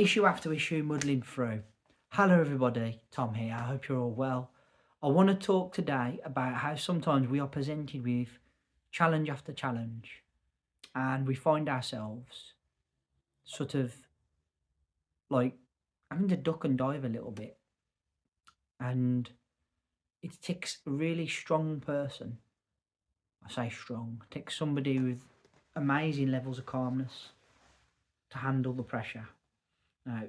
issue after issue, muddling through. Hello, everybody. Tom here. I hope you're all well. I want to talk today about how sometimes we are presented with challenge after challenge and we find ourselves sort of like having to duck and dive a little bit. And it takes a really strong person. I say strong, it takes somebody with amazing levels of calmness to handle the pressure. Now,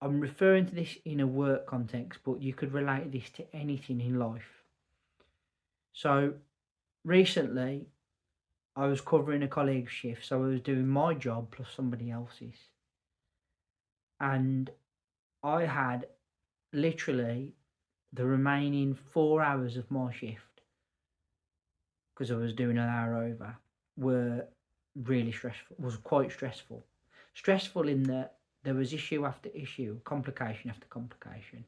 I'm referring to this in a work context, but you could relate this to anything in life. So, recently, I was covering a colleague's shift, so I was doing my job plus somebody else's. And I had literally the remaining 4 hours of my shift, because I was doing an hour over, were really stressful, was quite stressful. Stressful in that there was issue after issue, complication after complication,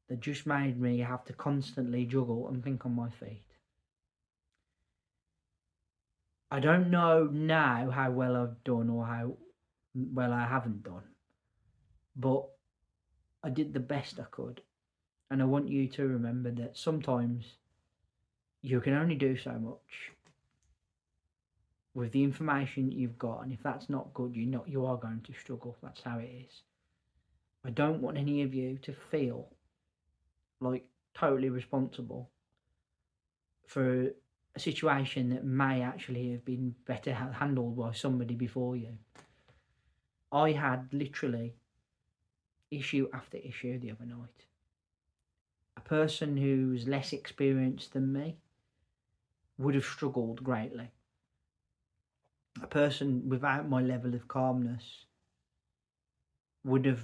that just made me have to constantly juggle and think on my feet. I don't know now how well I've done or how well I haven't done, but I did the best I could. And I want you to remember that sometimes you can only do so much with the information you've got, and if that's not good, you are going to struggle. That's how it is. I don't want any of you to feel like totally responsible for a situation that may actually have been better handled by somebody before you. I had literally issue after issue the other night. A person who's less experienced than me would have struggled greatly. A person without my level of calmness would have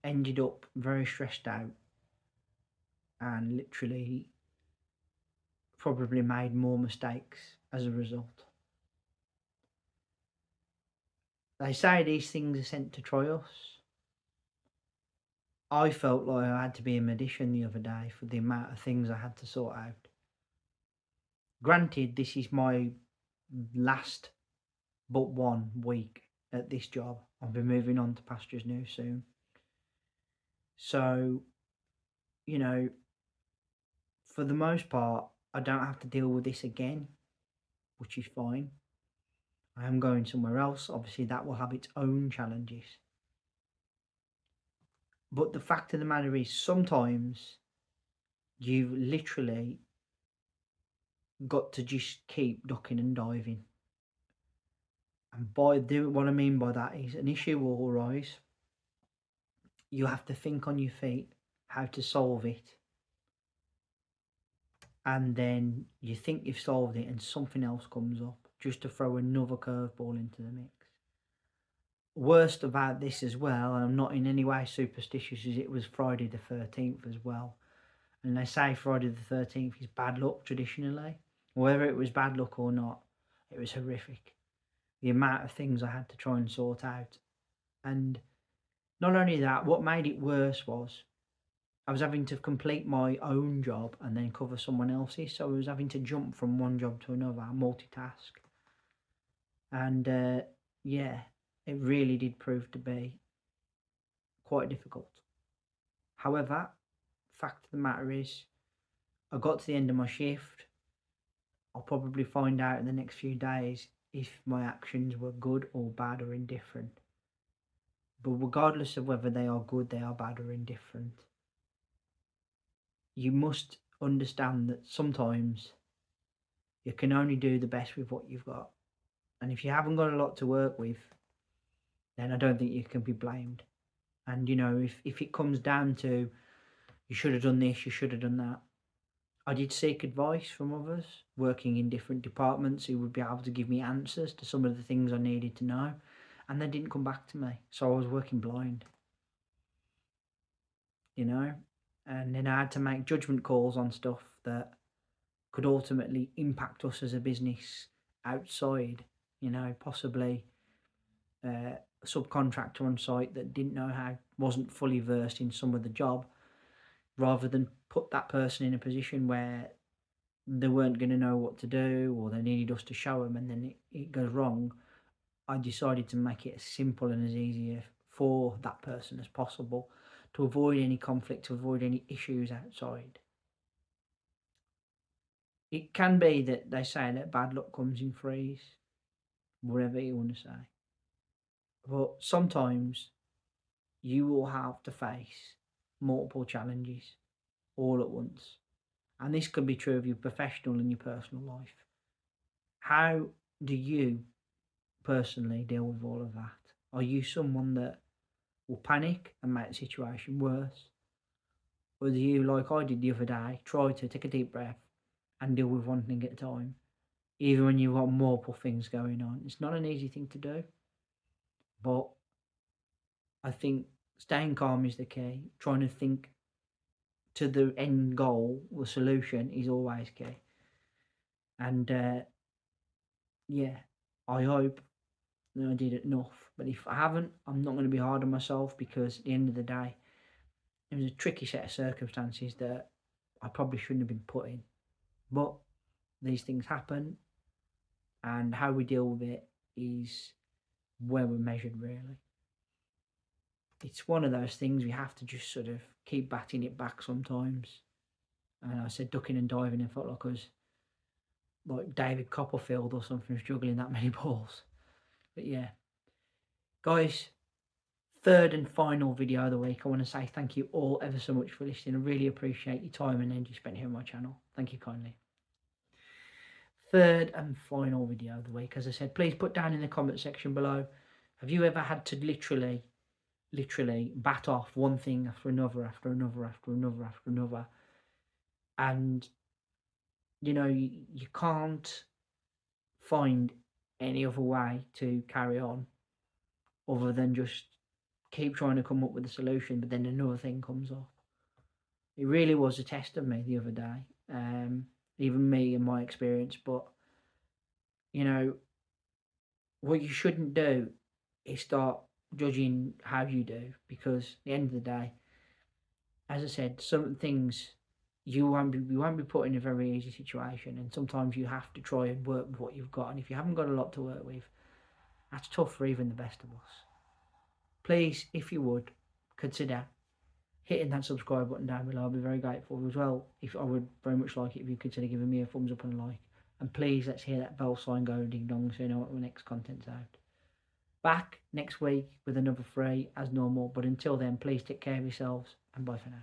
ended up very stressed out and literally probably made more mistakes as a result. They say these things are sent to try us. I felt like I had to be a magician the other day for the amount of things I had to sort out. Granted, this is my last but 1 week at this job. I'll be moving on to pastures new soon. So, for the most part, I don't have to deal with this again, which is fine. I am going somewhere else. Obviously, that will have its own challenges. But the fact of the matter is, sometimes you've literally got to just keep ducking and diving. And what I mean by that is, an issue will arise. You have to think on your feet how to solve it. And then you think you've solved it and something else comes up just to throw another curveball into the mix. Worst about this as well, and I'm not in any way superstitious, is it was Friday the 13th as well. And they say Friday the 13th is bad luck traditionally. Whether it was bad luck or not, it was horrific. The amount of things I had to try and sort out. And not only that, what made it worse was I was having to complete my own job and then cover someone else's. So I was having to jump from one job to another, multitask. And it really did prove to be quite difficult. However, fact of the matter is, I got to the end of my shift. I'll probably find out in the next few days if my actions were good or bad or indifferent. But regardless of whether they are good, they are bad or indifferent, you must understand that sometimes you can only do the best with what you've got. And if you haven't got a lot to work with, then I don't think you can be blamed. And, if it comes down to you should have done this, you should have done that, I did seek advice from others working in different departments who would be able to give me answers to some of the things I needed to know. And they didn't come back to me. So I was working blind. And then I had to make judgment calls on stuff that could ultimately impact us as a business outside, possibly a subcontractor on site that wasn't fully versed in some of the job, rather than put that person in a position where they weren't going to know what to do or they needed us to show them and then it goes wrong. I decided to make it as simple and as easy for that person as possible, to avoid any conflict, to avoid any issues outside. It can be that they say that bad luck comes in threes, whatever you want to say. But sometimes you will have to face multiple challenges all at once. And this could be true of your professional and your personal life. How do you personally deal with all of that? Are you someone that will panic and make the situation worse? Or do you, like I did the other day, try to take a deep breath and deal with one thing at a time, even when you've got multiple things going on? It's not an easy thing to do, but I think staying calm is the key. Trying to think to the end goal, the solution, is always key. And yeah, I hope that I did enough. But if I haven't, I'm not going to be hard on myself, because at the end of the day, it was a tricky set of circumstances that I probably shouldn't have been put in. But these things happen, and how we deal with it is where we're measured, really. It's one of those things we have to just sort of keep batting it back sometimes. And I said ducking and diving, and felt like I was like David Copperfield or something, juggling that many balls. But yeah, guys, third and final video of the week. I want to say thank you all ever so much for listening. I really appreciate your time and energy spent here on my channel. Thank you kindly. Third and final video of the week. As I said, please put down in the comment section below, have you ever had to literally bat off one thing after another, after another, after another, after another, and you know you can't find any other way to carry on other than just keep trying to come up with a solution, but then another thing comes up? It really was a test of me the other day, even me and my experience. But you know, what you shouldn't do is start judging how you do, because at the end of the day, as I said, some things you won't be put in a very easy situation, and sometimes you have to try and work with what you've got. And if you haven't got a lot to work with, that's tough for even the best of us. Please, if you would, consider hitting that subscribe button down below. I'll be very grateful as well. If I would very much like it if you consider giving me a thumbs up and a like. And please, let's hear that bell sign go ding dong so you know what the next content's out. Back next week with another 3 as normal. But until then, please take care of yourselves, and bye for now.